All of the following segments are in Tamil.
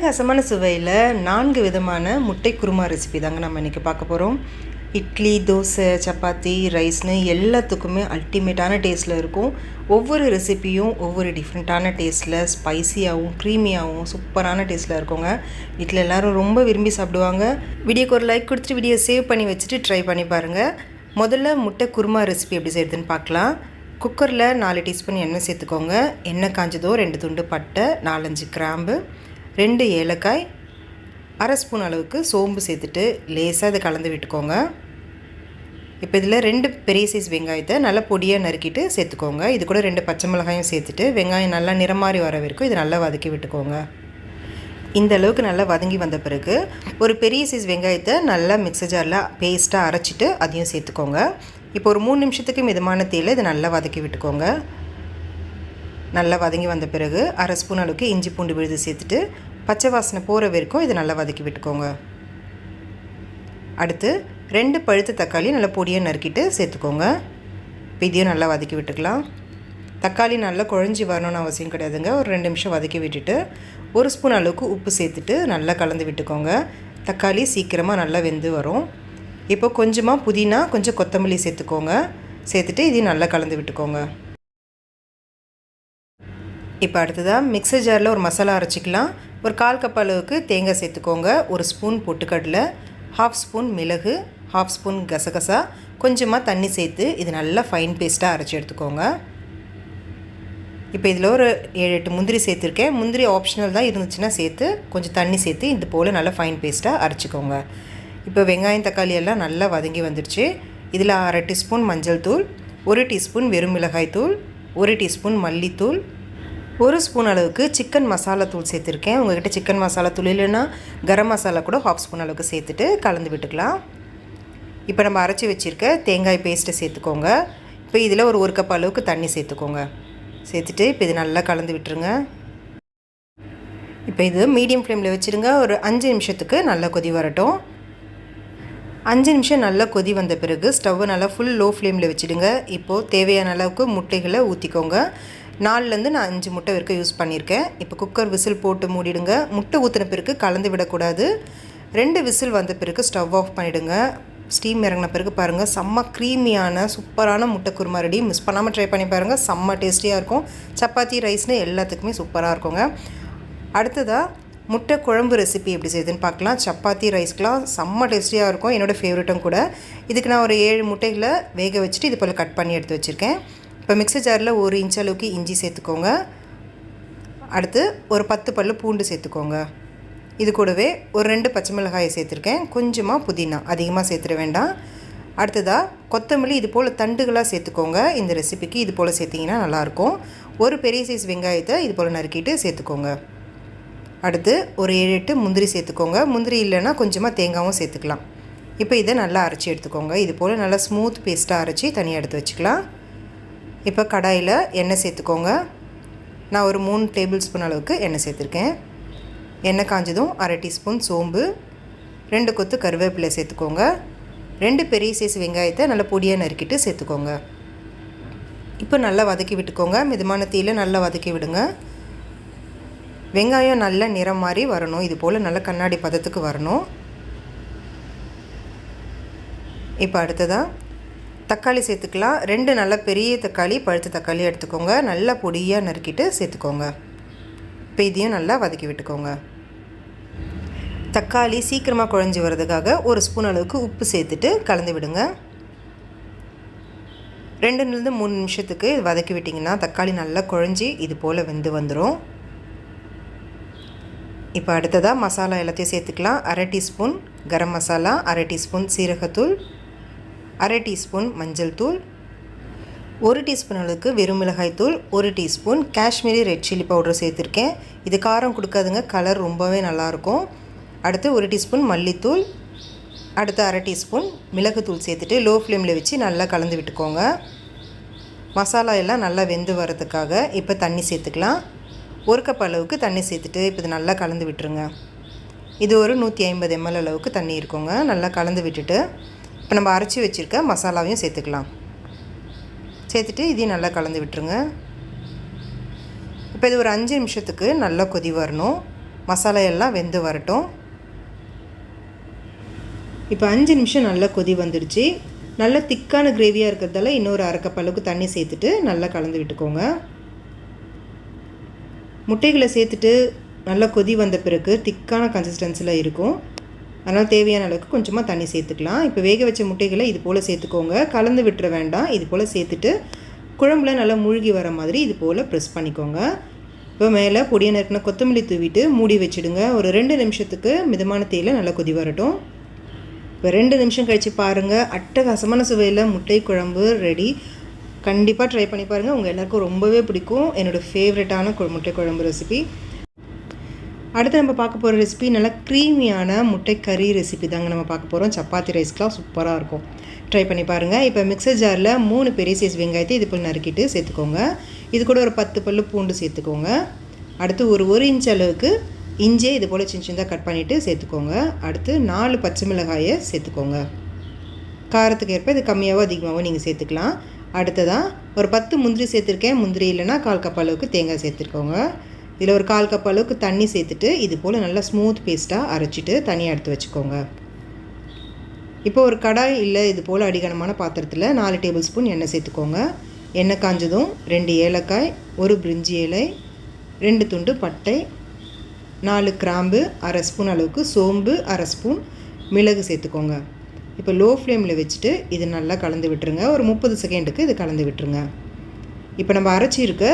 அட்டகாசமான சுவையில் 4 விதமான முட்டை குருமா ரெசிபி தாங்க நம்ம இன்றைக்கி பார்க்க போகிறோம். இட்லி, தோசை, சப்பாத்தி, ரைஸ்னு எல்லாத்துக்குமே அல்டிமேட்டான டேஸ்ட்டில் இருக்கும். ஒவ்வொரு ரெசிப்பியும் ஒவ்வொரு டிஃப்ரெண்ட்டான டேஸ்ட்டில் ஸ்பைசியாகவும் க்ரீமியாகவும் சூப்பரான டேஸ்ட்டில் இருக்குங்க. வீட்டில் எல்லோரும் ரொம்ப விரும்பி சாப்பிடுவாங்க. வீடியோக்கு ஒரு லைக் கொடுத்துட்டு வீடியோ சேவ் பண்ணி வச்சுட்டு ட்ரை பண்ணி பாருங்கள். முதல்ல முட்டை குருமா ரெசிபி எப்படி செய்யுதுன்னு பார்க்கலாம். குக்கரில் 4 டீஸ்பூன் எண்ணெய் சேர்த்துக்கோங்க. எண்ணெய் காஞ்சதோ 2 துண்டு பட்டை, 4-5 கிராம்பு, 2 ஏலக்காய், 1/2 ஸ்பூன் அளவுக்கு சோம்பு சேர்த்துட்டு லேசாக இதை கலந்து விட்டுக்கோங்க. இப்போ இதில் 2 பெரிய சைஸ் வெங்காயத்தை நல்லா பொடியாக நறுக்கிட்டு சேர்த்துக்கோங்க. இது கூட 2 பச்சை மிளகாயும் சேர்த்துட்டு வெங்காயம் நல்லா நிறம் மாறி வர வரைக்கும் இது நல்லா வதக்கி விட்டுக்கோங்க. இந்த அளவுக்கு நல்லா வதங்கி வந்த பிறகு ஒரு பெரிய சைஸ் வெங்காயத்தை நல்லா மிக்ஸர் ஜாரில் பேஸ்ட்டாக அரைச்சிட்டு அதையும் சேர்த்துக்கோங்க. இப்போ ஒரு 3 நிமிஷத்துக்கு மிதமான தீயில் இதை நல்லா வதக்கி விட்டுக்கோங்க. நல்லா வதங்கி வந்த பிறகு 1/2 ஸ்பூன் அளவுக்கு இஞ்சி பூண்டு விழுது சேர்த்துட்டு பச்சை வாசனை போகிற வரைக்கும் இதை நல்லா வதக்கி விட்டுக்கோங்க. அடுத்து 2 பழுத்த தக்காளி நல்லா பொடியாக நறுக்கிட்டு சேர்த்துக்கோங்க. இப்போ இதையும் நல்லா வதக்கி விட்டுக்கலாம். தக்காளி நல்லா குழஞ்சி வரணும்னு அவசியம் கிடையாதுங்க. ஒரு 2 நிமிஷம் வதக்கி விட்டுட்டு 1 ஸ்பூன் அளவுக்கு உப்பு சேர்த்துட்டு நல்லா கலந்து விட்டுக்கோங்க. தக்காளி சீக்கிரமாக நல்லா வெந்து வரும். இப்போ கொஞ்சமாக புதினா, கொஞ்சம் கொத்தமல்லி சேர்த்துக்கோங்க. சேர்த்துட்டு இதையும் நல்லா கலந்து விட்டுக்கோங்க. இப்போ அடுத்ததாக மிக்ஸர் ஜாரில் ஒரு மசாலா அரைச்சிக்கலாம். ஒரு 1/4 கப் அளவுக்கு தேங்காய் சேர்த்துக்கோங்க. 1 ஸ்பூன் பொட்டுக்கடலை, 1/2 ஸ்பூன் மிளகு, 1/2 ஸ்பூன் கசகசா, கொஞ்சமாக தண்ணி சேர்த்து இது நல்லா ஃபைன் பேஸ்ட்டாக அரைச்சி எடுத்துக்கோங்க. இப்போ இதில் ஒரு 7-8 முந்திரி சேர்த்துருக்கேன். முந்திரி ஆப்ஷனல் தான், இருந்துச்சுன்னா சேர்த்து கொஞ்சம் தண்ணி சேர்த்து இது போல் நல்லா ஃபைன் பேஸ்ட்டாக அரைச்சிக்கோங்க. இப்போ வெங்காயம் தக்காளி எல்லாம் நல்லா வதங்கி வந்துடுச்சு. இதில் 1/2 டீஸ்பூன் மஞ்சள் தூள், 1 டீஸ்பூன் வெறும் மிளகாய் தூள், 1 டீஸ்பூன் மல்லித்தூள், 1 ஸ்பூன் அளவுக்கு சிக்கன் மசாலா தூள் சேர்த்துருக்கேன். உங்கள்கிட்ட சிக்கன் மசாலா தூள் இல்லைன்னா கரம் மசாலா கூட 1/2 ஸ்பூன் அளவுக்கு சேர்த்துட்டு கலந்து விட்டுக்கலாம். இப்போ நம்ம அரைச்சி வச்சுருக்க தேங்காய் பேஸ்ட்டை சேர்த்துக்கோங்க. இப்போ இதில் ஒரு கப் அளவுக்கு தண்ணி சேர்த்துக்கோங்க. சேர்த்துட்டு இப்போ இது நல்லா கலந்து விட்டுருங்க. இப்போ இது மீடியம் ஃப்ளேமில் வச்சுருங்க. ஒரு 5 நிமிஷத்துக்கு நல்லா கொதி வரட்டும். 5 நிமிஷம் நல்லா கொதி வந்த பிறகு ஸ்டவ்வை நல்லா ஃபுல் லோ ஃப்ளேமில் வச்சுடுங்க. இப்போது தேவையான அளவுக்கு முட்டைகளை ஊற்றிக்கோங்க. 4லேருந்து நான் 5 முட்டை வரைக்கும் யூஸ் பண்ணியிருக்கேன். இப்போ குக்கர் விசில் போட்டு மூடிடுங்க. முட்டை ஊற்றின பிறகு கலந்து விடக்கூடாது. 2 விசில் வந்த பிறகு ஸ்டவ் ஆஃப் பண்ணிவிடுங்க. ஸ்டீம் இறங்கின பிறகு பாருங்கள், செம்ம க்ரீமியான சூப்பரான முட்டை குருமா ரெடி. மிஸ் பண்ணாமல் ட்ரை பண்ணி பாருங்கள். செம்ம டேஸ்டியாக இருக்கும். சப்பாத்தி, ரைஸ்னு எல்லாத்துக்குமே சூப்பராக இருக்குங்க. அடுத்ததாக முட்டை குழம்பு ரெசிபி எப்படி செய்யுதுன்னு பார்க்கலாம். சப்பாத்தி, ரைஸ்க்கெலாம் செம்ம டேஸ்டியாக இருக்கும். என்னோடய ஃபேவரெட்டும் கூட. இதுக்கு நான் ஒரு 7 முட்டைகளை வேக வச்சுட்டு இது போல் கட் பண்ணி எடுத்து வச்சுருக்கேன். இப்போ மிக்ஸர் ஜாரில் 1 இன்ச் அளவுக்கு இஞ்சி சேர்த்துக்கோங்க. அடுத்து ஒரு 10 பல்லு பூண்டு சேர்த்துக்கோங்க. இது கூடவே ஒரு 2 பச்சை மிளகாயை சேர்த்துருக்கேன். கொஞ்சமாக புதினா, அதிகமாக சேர்த்துட வேண்டாம். அடுத்ததாக கொத்தமல்லி இது போல் தண்டுகளாக சேர்த்துக்கோங்க. இந்த ரெசிபிக்கு இது போல் சேர்த்திங்கன்னா நல்லாயிருக்கும். ஒரு பெரிய சைஸ் வெங்காயத்தை இது போல் நறுக்கிட்டு சேர்த்துக்கோங்க. அடுத்து ஒரு 7-8 முந்திரி சேர்த்துக்கோங்க. முந்திரி இல்லைன்னா கொஞ்சமாக தேங்காயும் சேர்த்துக்கலாம். இப்போ இதை நல்லா அரைச்சி எடுத்துக்கோங்க. இது போல் நல்லா ஸ்மூத் பேஸ்ட்டாக அரைச்சி தனியாக எடுத்து வச்சுக்கலாம். இப்போ கடாயில் எண்ணெய் சேர்த்துக்கோங்க. நான் ஒரு 3 டேபிள் ஸ்பூன் அளவுக்கு எண்ணெய் சேர்த்துருக்கேன். எண்ணெய் காஞ்சதும் 1/2 டீஸ்பூன் சோம்பு, 2 கொத்து கருவேப்பிலை சேர்த்துக்கோங்க. 2 பெரிய சைஸ் வெங்காயத்தை நல்லா பொடியாக நறுக்கிட்டு சேர்த்துக்கோங்க. இப்போ நல்லா வதக்கி விட்டுக்கோங்க. மிதமான தீயில் நல்லா வதக்கி விடுங்க. வெங்காயம் நல்லா நிறம் மாறி வரணும். இது போல் நல்லா கண்ணாடி பதத்துக்கு வரணும். இப்போ அடுத்ததாக தக்காளி சேர்த்துக்கலாம். 2 நல்ல பெரிய தக்காளி, பழுத்த தக்காளி எடுத்துக்கோங்க. நல்லா பொடியாக நறுக்கிட்டு சேர்த்துக்கோங்க. இப்போ இதையும் நல்லா வதக்கி விட்டுக்கோங்க. தக்காளி சீக்கிரமாக குழஞ்சி வர்றதுக்காக 1 ஸ்பூன் அளவுக்கு உப்பு சேர்த்துட்டு கலந்து விடுங்க. 2லேருந்து 3 நிமிஷத்துக்கு வதக்கி விட்டிங்கன்னா தக்காளி நல்லா குழஞ்சி இது போல் வெந்து வந்துடும். இப்போ அடுத்ததாக மசாலா எல்லாத்தையும் சேர்த்துக்கலாம். 1/2 டீஸ்பூன் கரம் மசாலா, 1/2 டீஸ்பூன் சீரகத்தூள், 1/2 டீஸ்பூன் மஞ்சள் தூள், 1 டீஸ்பூன் அளவுக்கு வெறும் மிளகாய் தூள், 1 teaspoon Kashmiri red chilli powder சேர்த்துருக்கேன். இது காரம் கொடுக்காதுங்க, கலர் ரொம்பவே நல்லாயிருக்கும். அடுத்து 1 டீஸ்பூன் மல்லித்தூள், அடுத்து 1/2 டீஸ்பூன் மிளகுத்தூள் சேர்த்துட்டு லோ ஃப்ளேமில் வச்சு நல்லா கலந்து விட்டுக்கோங்க. மசாலா எல்லாம் நல்லா வெந்து வரதுக்காக இப்போ தண்ணி சேர்த்துக்கலாம். 1 கப் அளவுக்கு தண்ணி சேர்த்துட்டு இப்போ இது நல்லா கலந்து விட்டுருங்க. இது ஒரு 150 ml அளவுக்கு தண்ணி இருக்குங்க. நல்லா கலந்து விட்டுட்டு இப்போ நம்ம அரைச்சி வச்சுருக்க மசாலாவையும் சேர்த்துக்கலாம். சேர்த்துட்டு இதையும் நல்லா கலந்து விட்டுருங்க. இப்போ இது ஒரு 5 நிமிஷத்துக்கு நல்லா கொதி வரணும். மசாலா எல்லாம் வெந்து வரட்டும். இப்போ 5 நிமிஷம் நல்லா கொதி வந்துடுச்சு. நல்ல திக்கான கிரேவியாக இருக்கிறதால இன்னொரு அரை கப் அளவுக்கு தண்ணி சேர்த்துட்டு நல்லா கலந்து விட்டுக்கோங்க. முட்டைகளை சேர்த்துட்டு நல்லா கொதி வந்த பிறகு திக்கான கன்சிஸ்டன்சியில் இருக்கும். அதனால் தேவையான அளவுக்கு கொஞ்சமாக தண்ணி சேர்த்துக்கலாம். இப்போ வேக வச்ச முட்டைகளை இது போல் சேர்த்துக்கோங்க. கலந்து விட்டுற வேண்டாம். இது போல் சேர்த்துட்டு குழம்புல நல்லா மூழ்கி வர மாதிரி இது போல் ப்ரெஸ் பண்ணிக்கோங்க. இப்போ மேலே பொடியை நறுக்கின கொத்தமல்லி தூவிட்டு மூடி வச்சுடுங்க. ஒரு 2 நிமிஷத்துக்கு மிதமான தீயில நல்லா கொதி வரட்டும். இப்போ 2 நிமிஷம் கழித்து பாருங்கள், அட்டகாசமான சுவையில் முட்டை குழம்பு ரெடி. கண்டிப்பாக ட்ரை பண்ணி பாருங்கள். உங்கள் எல்லாருக்கும் ரொம்பவே பிடிக்கும். என்னோடய ஃபேவரட்டான முட்டை குழம்பு ரெசிபி. அடுத்து நம்ம பார்க்க போகிற ரெசிபி நல்லா க்ரீமியான முட்டை கறி ரெசிபி தாங்க நம்ம பார்க்க போகிறோம். சப்பாத்தி ரைஸ்க்கெலாம் சூப்பராக இருக்கும். ட்ரை பண்ணி பாருங்கள். இப்போ மிக்சர் ஜாரில் 3 பெரிய சைஸ் வெங்காயத்தை இது போல் நறுக்கிட்டு சேர்த்துக்கோங்க. இது கூட ஒரு 10 பல்லு பூண்டு சேர்த்துக்கோங்க. அடுத்து ஒரு 1 இன்ச் அளவுக்கு இஞ்சியை இது போல் சின்ன சின்னதாக கட் பண்ணிவிட்டு சேர்த்துக்கோங்க. அடுத்து 4 பச்சை மிளகாயை சேர்த்துக்கோங்க. காரத்துக்கு ஏற்ப இது கம்மியாகவோ அதிகமாகவோ நீங்கள் சேர்த்துக்கலாம். அடுத்ததாக ஒரு 10 முந்திரி சேர்த்துருக்கேன். முந்திரி இல்லைன்னா 1/4 கப் அளவுக்கு தேங்காய் சேர்த்துருக்கோங்க. இதில் ஒரு 1/4 கப் அளவுக்கு தண்ணி சேர்த்துட்டு இது போல் நல்லா ஸ்மூத் பேஸ்ட்டாக அரைச்சிட்டு தனியாக எடுத்து வச்சுக்கோங்க. இப்போ ஒரு கடாய் இல்லை இது போல் அடிகனமான பாத்திரத்தில் 4 டேபிள் ஸ்பூன் எண்ணெய் சேர்த்துக்கோங்க. எண்ணெய் காஞ்சதும் 2 ஏலக்காய், 1 பிரிஞ்சி இலை, 2 துண்டு பட்டை, 4 கிராம்பு, அரை ஸ்பூன் அளவுக்கு சோம்பு, அரை ஸ்பூன் மிளகு சேர்த்துக்கோங்க. இப்போ லோ ஃப்ளேமில் வச்சுட்டு இது நல்லா கலந்து விட்டுருங்க. ஒரு 30 செகண்டுக்கு இது கலந்து விட்டுருங்க. இப்போ நம்ம அரைச்சிருக்க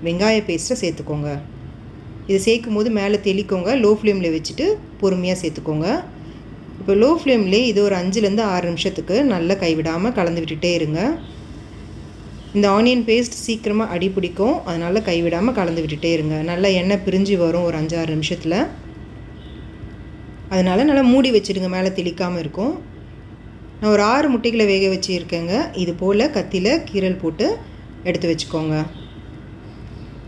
வெங்காய பேஸ்ட்டை சேர்த்துக்கோங்க. இது சேர்க்கும் போது மேலே தெளிக்கோங்க. லோ ஃப்ளேமில் வச்சுட்டு பொறுமையாக சேர்த்துக்கோங்க. இப்போ லோ ஃப்ளேம்லேயே இது ஒரு 5லேருந்து 6 நிமிஷத்துக்கு நல்லா கைவிடாமல் கலந்து விட்டுட்டே இருங்க. இந்த ஆனியன் பேஸ்ட் சீக்கிரமாக அடி பிடிக்கும். அதனால் கைவிடாமல் கலந்து விட்டுட்டே இருங்க. நல்லா எண்ணெய் பிரிஞ்சு வரும் ஒரு 5-6 நிமிஷத்தில். அதனால் நல்லா மூடி வச்சுடுங்க, மேலே தெளிக்காமல் இருக்கும். நான் ஒரு 6 முட்டைகளை வேக வச்சுருக்கேங்க. இது போல் கத்தியில் கீரல் போட்டு எடுத்து வச்சுக்கோங்க.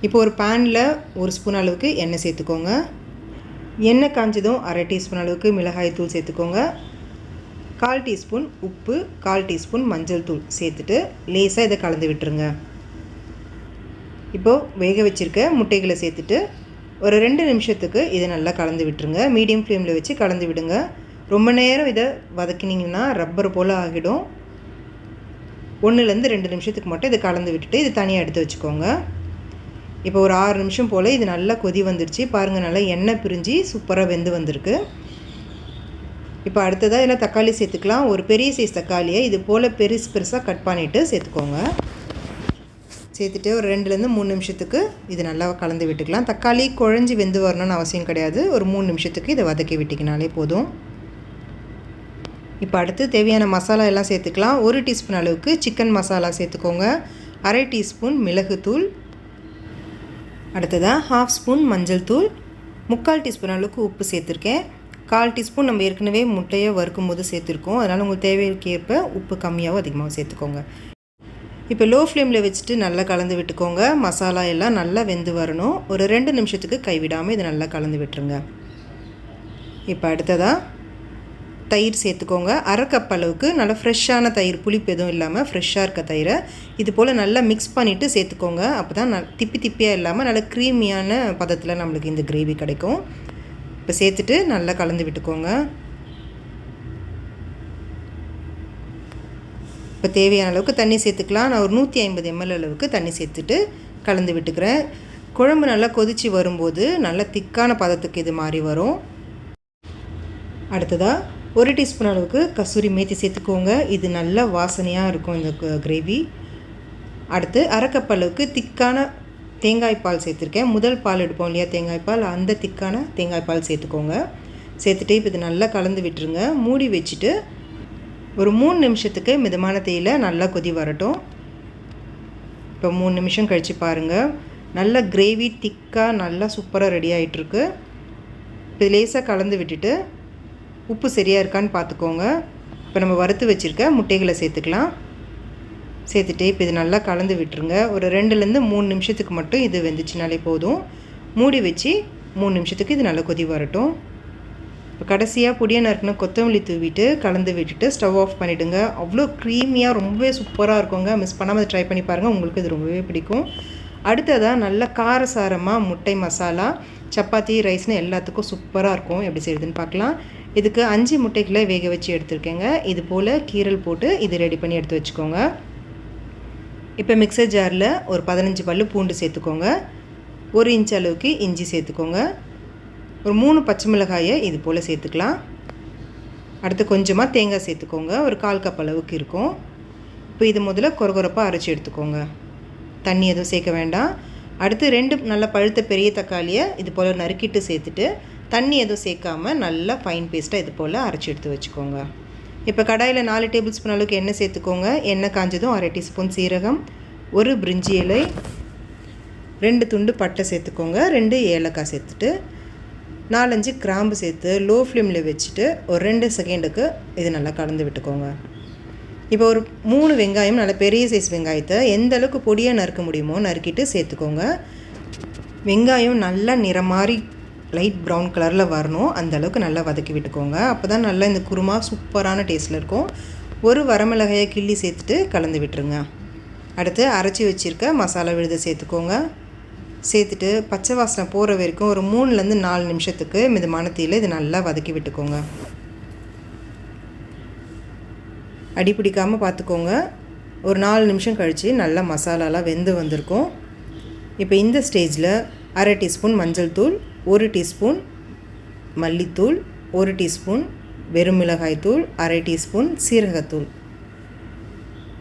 இப்போ ஒரு பேனில் 1 ஸ்பூன் அளவுக்கு எண்ணெய் சேர்த்துக்கோங்க. எண்ணெய் காஞ்சதும் அரை டீஸ்பூன் அளவுக்கு மிளகாய் தூள் சேர்த்துக்கோங்க. 1/4 டீஸ்பூன் உப்பு, 1/4 டீஸ்பூன் மஞ்சள் தூள் சேர்த்துட்டு லேசாக இதை கலந்து விட்டுருங்க. இப்போது வேக வச்சுருக்க முட்டைகளை சேர்த்துட்டு ஒரு 2 நிமிஷத்துக்கு இதை நல்லா கலந்து விட்டுருங்க. மீடியம் ஃப்ளேமில் வச்சு கலந்து விடுங்க. ரொம்ப நேரம் இதை வதக்கினீங்கன்னா ரப்பர் போல் ஆகிடும். 1லேருந்து 2 நிமிஷத்துக்கு மட்டும் இதை கலந்து விட்டுட்டு இது தனியாக எடுத்து வச்சுக்கோங்க. இப்போ ஒரு 6 நிமிஷம் போல் இது நல்லா கொதி வந்துடுச்சு. பாருங்கள், நல்லா எண்ணெய் பிரிஞ்சு சூப்பராக வெந்து வந்திருக்கு. இப்போ அடுத்ததாக இதில் தக்காளி சேர்த்துக்கலாம். ஒரு பெரிய சைஸ் தக்காளியை இது போல் பெருசாக கட் பண்ணிவிட்டு சேர்த்துக்கோங்க. சேர்த்துட்டு ஒரு 2லேருந்து 3 நிமிஷத்துக்கு இது நல்லா கலந்து விட்டுக்கலாம். தக்காளி குழஞ்சி வெந்து வரணும்னு அவசியம் கிடையாது. ஒரு 3 நிமிஷத்துக்கு இதை வதக்கி விட்டிங்கனாலே போதும். இப்போ அடுத்து தேவையான மசாலா எல்லாம் சேர்த்துக்கலாம். 1 டீஸ்பூன் அளவுக்கு சிக்கன் மசாலா சேர்த்துக்கோங்க. அரை டீஸ்பூன் மிளகுத்தூள், அடுத்ததாக 1/2 ஸ்பூன் மஞ்சள் தூள், 3/4 டீஸ்பூன் அளவுக்கு உப்பு சேர்த்துருக்கேன். 1/4 டீஸ்பூன் நம்ம ஏற்கனவே முட்டையை வறுக்கும் போது சேர்த்துருக்கோம். அதனால் உங்களுக்கு தேவைக்கேற்ப உப்பு கம்மியாகவும் அதிகமாக சேர்த்துக்கோங்க. இப்போ லோ ஃப்ளேமில் வச்சுட்டு நல்லா கலந்து விட்டுக்கோங்க. மசாலா எல்லாம் நல்லா வெந்து வரணும். ஒரு 2 நிமிஷத்துக்கு கைவிடாமல் இதை நல்லா கலந்து விட்டுருங்க. இப்போ அடுத்ததாக தயிர் சேர்த்துக்கோங்க. அரை கப் அளவுக்கு நல்லா ஃப்ரெஷ்ஷான தயிர், புளிப்பு எதுவும் இல்லாமல் ஃப்ரெஷ்ஷாக இருக்க தயிரை இது போல் நல்லா மிக்ஸ் பண்ணிவிட்டு சேர்த்துக்கோங்க. அப்போ தான் திப்பியாக இல்லாமல் நல்லா க்ரீமியான பதத்தில் நம்மளுக்கு இந்த கிரேவி கிடைக்கும். இப்போ சேர்த்துட்டு நல்லா கலந்து விட்டுக்கோங்க. இப்போ தேவையான அளவுக்கு தண்ணி சேர்த்துக்கலாம். நான் ஒரு 150 ml அளவுக்கு தண்ணி சேர்த்துட்டு கலந்து விட்டுக்கிறேன். குழம்பு நல்லா கொதித்து வரும்போது நல்லா திக்கான பதத்துக்கு இது மாதிரி வரும். அடுத்ததாக 1 டீஸ்பூன் அளவுக்கு கசூரி மேத்தி சேர்த்துக்கோங்க. இது நல்ல வாசனையாக இருக்கும் இந்த கிரேவி. அடுத்து அரை கப் அளவுக்கு திக்கான தேங்காய் பால் சேர்த்துருக்கேன். முதல் பால் எடுப்போம் இல்லையா தேங்காய் பால், அந்த திக்கான தேங்காய் பால் சேர்த்துக்கோங்க. சேர்த்துட்டு இப்போ இது நல்லா கலந்து விட்டுருங்க. மூடி வச்சுட்டு ஒரு 3 நிமிஷத்துக்கு மிதமான தீயில நல்லா கொதி வரட்டும். இப்போ 3 நிமிஷம் கழித்து பாருங்கள், நல்ல கிரேவி திக்காக நல்லா சூப்பராக ரெடி ஆகிட்டுருக்கு. இப்போ லேசாக கலந்து விட்டுட்டு உப்பு சரியாக இருக்கான்னு பார்த்துக்கோங்க. இப்போ நம்ம வறுத்து வச்சுருக்க முட்டைகளை சேர்த்துக்கலாம். சேர்த்துட்டு இப்போ இது நல்லா கலந்து விட்டுருங்க. ஒரு 2லேருந்து 3 நிமிஷத்துக்கு மட்டும் இது வெந்துச்சுனாலே போதும். மூடி வச்சு 3 நிமிஷத்துக்கு இது நல்லா கொதி வரட்டும். இப்போ கடைசியாக பொடியை நறுக்குன கொத்தமல்லி தூவிட்டு கலந்து விட்டுட்டு ஸ்டவ் ஆஃப் பண்ணிவிடுங்க. அவ்வளோ க்ரீமியாக ரொம்பவே சூப்பராக இருக்குங்க. மிஸ் பண்ணாமல் ட்ரை பண்ணி பாருங்கள், உங்களுக்கு இது ரொம்பவே பிடிக்கும். அடுத்ததாக நல்ல காரசாரமாக முட்டை மசாலா சப்பாத்தி ரைஸ்னு எல்லாத்துக்கும் சூப்பராக இருக்கும். எப்படி செய்யுதுன்னு பார்க்கலாம். இதுக்கு 5 முட்டைகளை வேக வச்சு எடுத்துருக்கேங்க. இது போல் கீரல் போட்டு இது ரெடி பண்ணி எடுத்து வச்சுக்கோங்க. இப்போ மிக்சர் ஜாரில் ஒரு 15 பல்லு பூண்டு சேர்த்துக்கோங்க. 1 இன்ச் அளவுக்கு இஞ்சி சேர்த்துக்கோங்க. ஒரு 3 பச்சை மிளகாயை இது போல் சேர்த்துக்கலாம். அடுத்து கொஞ்சமாக தேங்காய் சேர்த்துக்கோங்க. ஒரு 1/4 கப் அளவுக்கு இருக்கும். இப்போ இது முதல்ல கொரகொரப்பாக அரைச்சி எடுத்துக்கோங்க. தண்ணி எதுவும் சேர்க்க வேண்டாம். அடுத்து 2 நல்ல பழுத்த பெரிய தக்காளியை இது போல் நறுக்கிட்டு சேர்த்துட்டு தண்ணி எதுவும் சேர்க்காமல் நல்லா ஃபைன் பேஸ்ட்டாக இது போல் அரைச்சி எடுத்து வச்சுக்கோங்க. இப்போ கடாயில் 4 டேபிள் ஸ்பூன் அளவுக்கு எண்ணெய் சேர்த்துக்கோங்க. எண்ணெய் காஞ்சதும் 1/2 டீஸ்பூன் சீரகம், 1 பிரிஞ்சி இலை, 2 துண்டு பட்டை சேர்த்துக்கோங்க. 2 ஏலக்காய் சேர்த்துட்டு 4-5 கிராம்பு சேர்த்து லோ ஃப்ளேமில் வச்சுட்டு ஒரு 2 செகண்டுக்கு இது நல்லா கலந்து விட்டுக்கோங்க. இப்போ ஒரு 3 வெங்காயம், நல்ல பெரிய சைஸ் வெங்காயத்தை எந்த அளவுக்கு பொடியாக நறுக்க முடியுமோ நறுக்கிட்டு சேர்த்துக்கோங்க. வெங்காயம் நல்லா நிறம் மாதிரி லைட் ப்ரௌன் கலரில் வரணும். அந்த அளவுக்கு நல்லா வதக்கி விட்டுக்கோங்க. அப்போ தான் நல்லா இந்த குருமா சூப்பரான டேஸ்ட்டில் இருக்கும். ஒரு வரமிளகாயை கிள்ளி சேர்த்துட்டு கலந்து விட்டுருங்க. அடுத்து அரைச்சி வச்சுருக்க மசாலா விழுதை சேர்த்துக்கோங்க. சேர்த்துட்டு பச்சை வாசனை போகிற வரைக்கும் ஒரு 3லேருந்து 4 நிமிஷத்துக்கு மிதமான தீயில் இது நல்லா வதக்கி விட்டுக்கோங்க. அடி பிடிக்காமல் பார்த்துக்கோங்க. ஒரு 4 நிமிஷம் கழித்து நல்லா மசாலாலாம் வெந்து வந்திருக்கும். இப்போ இந்த ஸ்டேஜில் 1/2 டீஸ்பூன் மஞ்சள் தூள், 1 டீஸ்பூன் மல்லித்தூள், 1 டீஸ்பூன் வெறும் மிளகாய் தூள், 1/2 டீஸ்பூன் சீரகத்தூள்,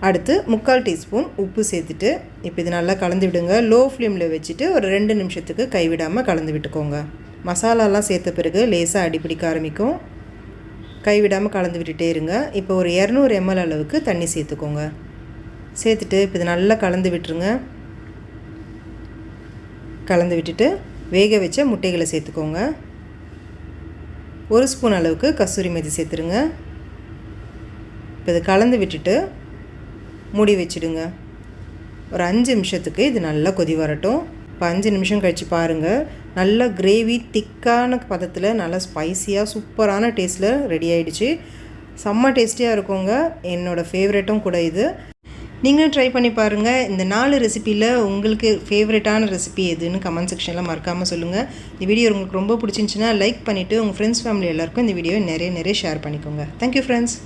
அடுத்து 3/4 டீஸ்பூன் உப்பு சேர்த்துட்டு இப்போ இது நல்லா கலந்து விடுங்க. லோ ஃப்ளேமில் வச்சுட்டு ஒரு 2 நிமிஷத்துக்கு கைவிடாமல் கலந்து விட்டுக்கோங்க. மசாலாலாம் சேர்த்த பிறகு லேசாக அடி பிடிக்க ஆரம்பிக்கும். கைவிடாமல் கலந்து விட்டுட்டே இருங்க. இப்போ ஒரு 200 ml அளவுக்கு தண்ணி சேர்த்துக்கோங்க. சேர்த்துட்டு இப்போ இது நல்லா கலந்து விட்டுருங்க. கலந்து விட்டுட்டு வேக வச்ச முட்டைகளை சேர்த்துக்கோங்க. 1 ஸ்பூன் அளவுக்கு கஸ்தூரி மேத்தி சேர்த்துருங்க. இப்போ இது கலந்து விட்டுட்டு மூடி வச்சுடுங்க. ஒரு 5 நிமிஷத்துக்கு இது நல்லா கொதி வரட்டும். இப்போ 5 நிமிஷம் கழித்து பாருங்கள், நல்லா கிரேவி திக்கான பதத்தில் நல்லா ஸ்பைஸியாக சூப்பரான டேஸ்ட்டில் ரெடி ஆகிடுச்சு. செம்ம டேஸ்டியாக இருக்குங்க. என்னோடய ஃபேவரெட்டும் கூட இது. நீங்களும் ட்ரை பண்ணி பாருங்கள். இந்த 4 ரெசிப்பியில் உங்களுக்கு ஃபேவரட்டான ரெசிபி எதுன்னு கமெண்ட் செக்ஷனில் மறக்காமல் சொல்லுங்கள். இந்த வீடியோ உங்களுக்கு ரொம்ப பிடிச்சிருந்துச்சின்னா லைக் பண்ணிவிட்டு உங்கள் ஃப்ரெண்ட்ஸ் ஃபேமிலி எல்லாேருக்கும் இந்த வீடியோவை நிறைய ஷேர் பண்ணிக்கோங்க. Thank you friends.